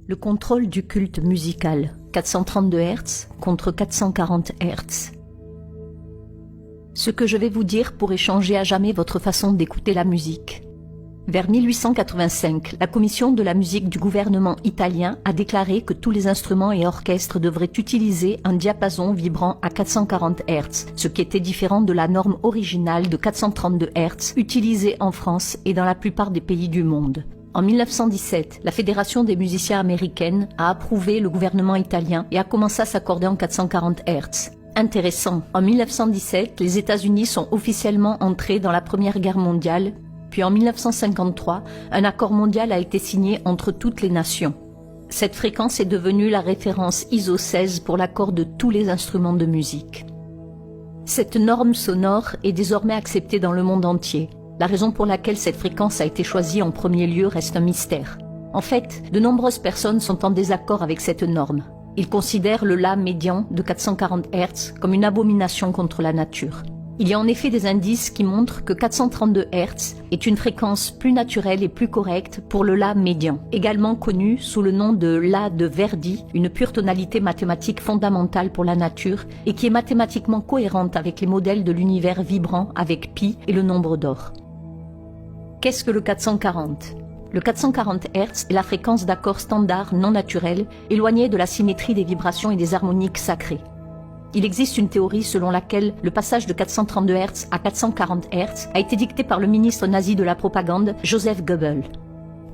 Le contrôle du culte musical, 432 Hz contre 440 Hz. Ce que je vais vous dire pourrait changer à jamais votre façon d'écouter la musique. Vers 1885, la commission de la musique du gouvernement italien a déclaré que tous les instruments et orchestres devraient utiliser un diapason vibrant à 440 Hz, ce qui était différent de la norme originale de 432 Hz utilisée en France et dans la plupart des pays du monde. En 1917, la Fédération des musiciens américaines a approuvé le gouvernement italien et a commencé à s'accorder en 440 Hz. Intéressant, en 1917, les États-Unis sont officiellement entrés dans la Première Guerre mondiale, puis en 1953, un accord mondial a été signé entre toutes les nations. Cette fréquence est devenue la référence ISO 16 pour l'accord de tous les instruments de musique. Cette norme sonore est désormais acceptée dans le monde entier. La raison pour laquelle cette fréquence a été choisie en premier lieu reste un mystère. En fait, de nombreuses personnes sont en désaccord avec cette norme. Ils considèrent le La médian de 440 Hz comme une abomination contre la nature. Il y a en effet des indices qui montrent que 432 Hz est une fréquence plus naturelle et plus correcte pour le La médian, également connu sous le nom de La de Verdi, une pure tonalité mathématique fondamentale pour la nature et qui est mathématiquement cohérente avec les modèles de l'univers vibrant avec pi et le nombre d'or. Qu'est-ce que le 440 ? Le 440 Hz est la fréquence d'accords standards non naturels, éloignés de la symétrie des vibrations et des harmoniques sacrées. Il existe une théorie selon laquelle le passage de 432 Hz à 440 Hz a été dicté par le ministre nazi de la propagande, Joseph Goebbels.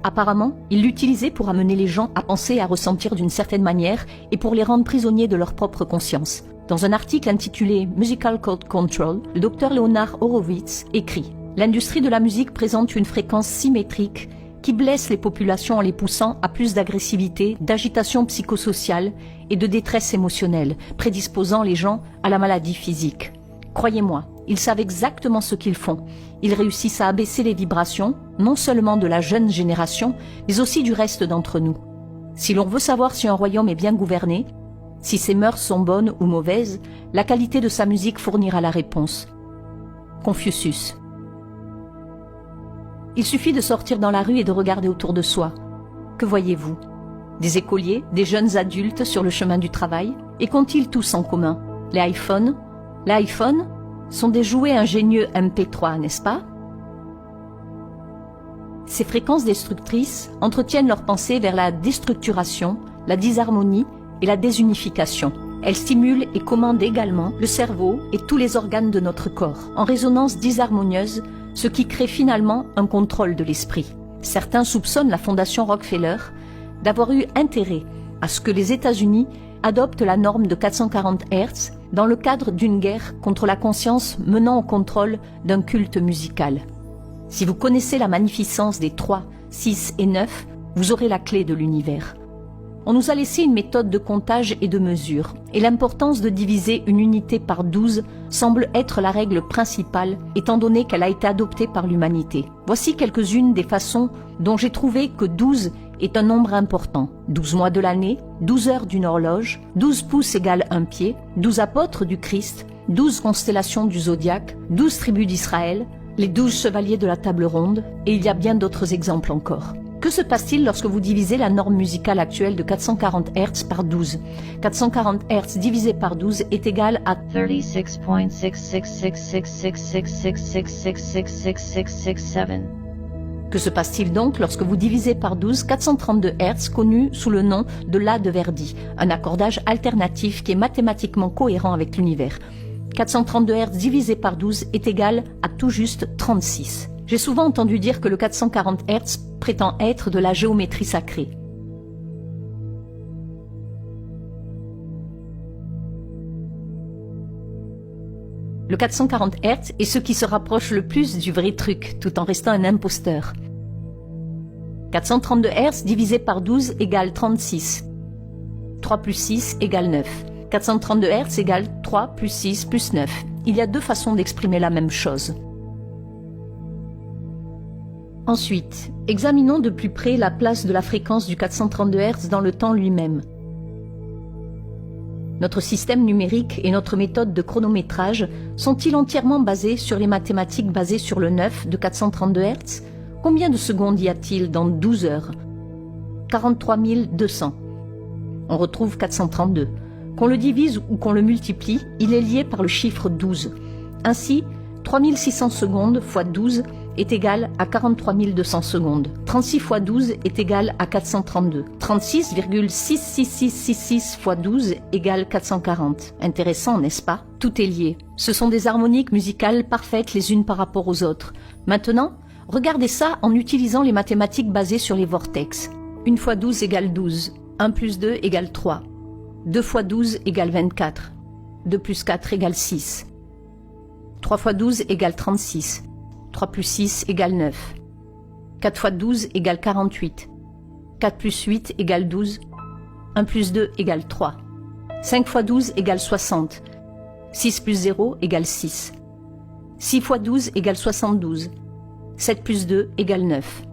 Apparemment, il l'utilisait pour amener les gens à penser et à ressentir d'une certaine manière et pour les rendre prisonniers de leur propre conscience. Dans un article intitulé « Musical Code Control », le docteur Leonard Horowitz écrit « L'industrie de la musique présente une fréquence symétrique qui blesse les populations en les poussant à plus d'agressivité, d'agitation psychosociale et de détresse émotionnelle, prédisposant les gens à la maladie physique. Croyez-moi, ils savent exactement ce qu'ils font. Ils réussissent à abaisser les vibrations, non seulement de la jeune génération, mais aussi du reste d'entre nous. Si l'on veut savoir si un royaume est bien gouverné, si ses mœurs sont bonnes ou mauvaises, la qualité de sa musique fournira la réponse. Confucius. Il suffit de sortir dans la rue et de regarder autour de soi. Que voyez-vous ? Des écoliers, des jeunes adultes sur le chemin du travail ? Et qu'ont-ils tous en commun ? Les iPhones ? Les iPhones sont des jouets ingénieux MP3, n'est-ce pas ? Ces fréquences destructrices entretiennent leurs pensées vers la déstructuration, la disharmonie et la désunification. Elles stimulent et commandent également le cerveau et tous les organes de notre corps, en résonance disharmonieuse, ce qui crée finalement un contrôle de l'esprit. Certains soupçonnent la Fondation Rockefeller d'avoir eu intérêt à ce que les États-Unis adoptent la norme de 440 Hz dans le cadre d'une guerre contre la conscience menant au contrôle d'un culte musical. Si vous connaissez la magnificence des 3, 6 et 9, vous aurez la clé de l'univers. On nous a laissé une méthode de comptage et de mesure, et l'importance de diviser une unité par 12 semble être la règle principale, étant donné qu'elle a été adoptée par l'humanité. Voici quelques-unes des façons dont j'ai trouvé que 12 est un nombre important. 12 mois de l'année, 12 heures d'une horloge, 12 pouces égale 1 pied, 12 apôtres du Christ, 12 constellations du zodiaque, 12 tribus d'Israël, les 12 chevaliers de la table ronde, et il y a bien d'autres exemples encore. Que se passe-t-il lorsque vous divisez la norme musicale actuelle de 440 Hz par 12 ? 440 Hz divisé par 12 est égal à 36.6666666666667. Que se passe-t-il donc lorsque vous divisez par 12 432 Hz connu sous le nom de La de Verdi, un accordage alternatif qui est mathématiquement cohérent avec l'univers ? 432 Hz divisé par 12 est égal à tout juste 36. J'ai souvent entendu dire que le 440 Hz prétend être de la géométrie sacrée. Le 440 Hz est ce qui se rapproche le plus du vrai truc, tout en restant un imposteur. 432 Hz divisé par 12 égale 36. 3 plus 6 égale 9. 432 Hz égale 3 plus 6 plus 9. Il y a deux façons d'exprimer la même chose. Ensuite, examinons de plus près la place de la fréquence du 432 Hz dans le temps lui-même. Notre système numérique et notre méthode de chronométrage sont-ils entièrement basés sur les mathématiques basées sur le 9 de 432 Hz ? Combien de secondes y a-t-il dans 12 heures ? 43 200. On retrouve 432. Qu'on le divise ou qu'on le multiplie, il est lié par le chiffre 12. Ainsi, 3600 secondes fois 12 est égal à 43 200 secondes. 36 fois 12 est égal à 432. 36,66666 fois 12 égale 440. Intéressant, n'est-ce pas? Tout est lié. Ce sont des harmoniques musicales parfaites les unes par rapport aux autres. Maintenant, regardez ça en utilisant les mathématiques basées sur les vortex. 1 fois 12 égale 12. 1 plus 2 égale 3. 2 fois 12 égale 24. 2 plus 4 égale 6. 3 fois 12 égale 36. 3 plus 6 égale 9. 4 fois 12 égale 48. 4 plus 8 égale 12. 1 plus 2 égale 3. 5 fois 12 égale 60. 6 plus 0 égale 6. 6 fois 12 égale 72. 7 plus 2 égale 9.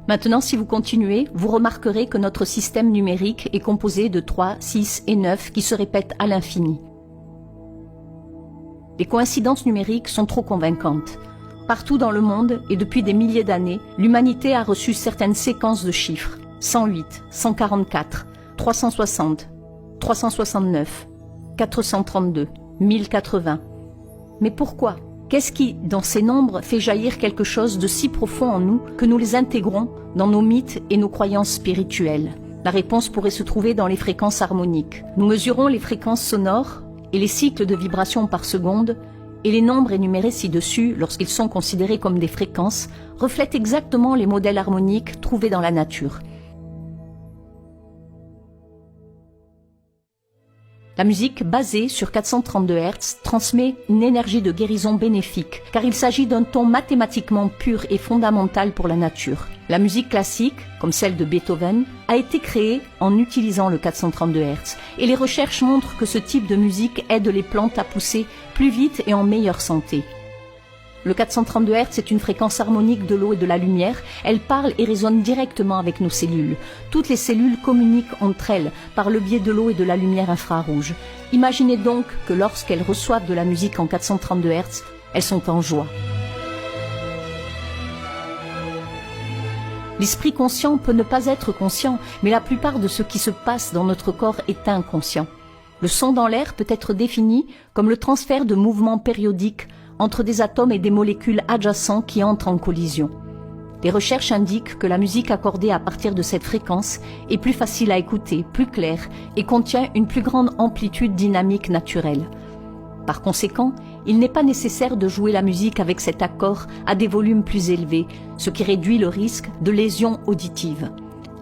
Maintenant, si vous continuez, vous remarquerez que notre système numérique est composé de 3, 6 et 9 qui se répètent à l'infini. Les coïncidences numériques sont trop convaincantes. Partout dans le monde, et depuis des milliers d'années, l'humanité a reçu certaines séquences de chiffres. 108, 144, 360, 369, 432, 1080. Mais pourquoi ? Qu'est-ce qui, dans ces nombres, fait jaillir quelque chose de si profond en nous que nous les intégrons dans nos mythes et nos croyances spirituelles ? La réponse pourrait se trouver dans les fréquences harmoniques. Nous mesurons les fréquences sonores et les cycles de vibrations par seconde, et les nombres énumérés ci-dessus, lorsqu'ils sont considérés comme des fréquences, reflètent exactement les modèles harmoniques trouvés dans la nature. La musique basée sur 432 Hz transmet une énergie de guérison bénéfique, car il s'agit d'un ton mathématiquement pur et fondamental pour la nature. La musique classique, comme celle de Beethoven, a été créée en utilisant le 432 Hz, et les recherches montrent que ce type de musique aide les plantes à pousser plus vite et en meilleure santé. Le 432 Hz est une fréquence harmonique de l'eau et de la lumière. Elle parle et résonne directement avec nos cellules. Toutes les cellules communiquent entre elles par le biais de l'eau et de la lumière infrarouge. Imaginez donc que lorsqu'elles reçoivent de la musique en 432 Hz, elles sont en joie. L'esprit conscient peut ne pas être conscient, mais la plupart de ce qui se passe dans notre corps est inconscient. Le son dans l'air peut être défini comme le transfert de mouvements périodiques entre des atomes et des molécules adjacents qui entrent en collision. Les recherches indiquent que la musique accordée à partir de cette fréquence est plus facile à écouter, plus claire et contient une plus grande amplitude dynamique naturelle. Par conséquent, il n'est pas nécessaire de jouer la musique avec cet accord à des volumes plus élevés, ce qui réduit le risque de lésions auditives.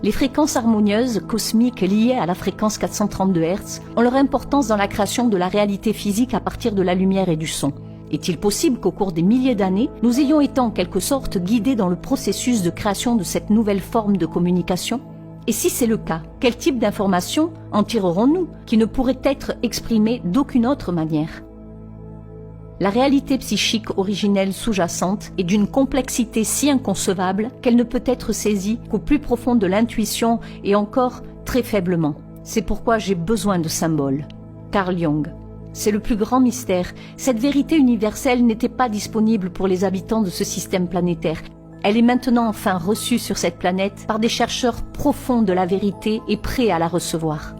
Les fréquences harmonieuses cosmiques liées à la fréquence 432 Hz ont leur importance dans la création de la réalité physique à partir de la lumière et du son. Est-il possible qu'au cours des milliers d'années, nous ayons été en quelque sorte guidés dans le processus de création de cette nouvelle forme de communication ? Et si c'est le cas, quel type d'informations en tirerons-nous qui ne pourraient être exprimées d'aucune autre manière ? La réalité psychique originelle sous-jacente est d'une complexité si inconcevable qu'elle ne peut être saisie qu'au plus profond de l'intuition et encore très faiblement. C'est pourquoi j'ai besoin de symboles. Carl Jung. C'est le plus grand mystère. Cette vérité universelle n'était pas disponible pour les habitants de ce système planétaire. Elle est maintenant enfin reçue sur cette planète par des chercheurs profonds de la vérité et prêts à la recevoir.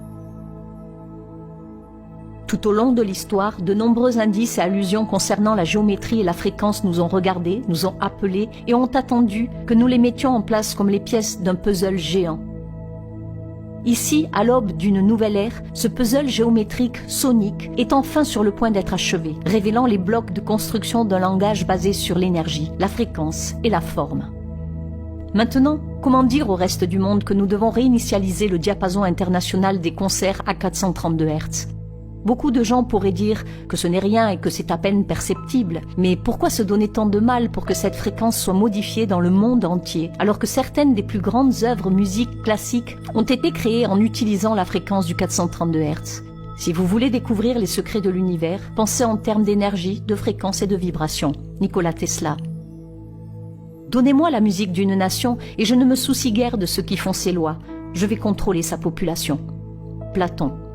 Tout au long de l'histoire, de nombreux indices et allusions concernant la géométrie et la fréquence nous ont regardés, nous ont appelés et ont attendu que nous les mettions en place comme les pièces d'un puzzle géant. Ici, à l'aube d'une nouvelle ère, ce puzzle géométrique sonique est enfin sur le point d'être achevé, révélant les blocs de construction d'un langage basé sur l'énergie, la fréquence et la forme. Maintenant, comment dire au reste du monde que nous devons réinitialiser le diapason international des concerts à 432 Hz ? Beaucoup de gens pourraient dire que ce n'est rien et que c'est à peine perceptible. Mais pourquoi se donner tant de mal pour que cette fréquence soit modifiée dans le monde entier, alors que certaines des plus grandes œuvres musiques classiques ont été créées en utilisant la fréquence du 432 Hz ? Si vous voulez découvrir les secrets de l'univers, pensez en termes d'énergie, de fréquence et de vibration. Nikola Tesla. Donnez-moi la musique d'une nation et je ne me soucie guère de ceux qui font ses lois. Je vais contrôler sa population. Platon.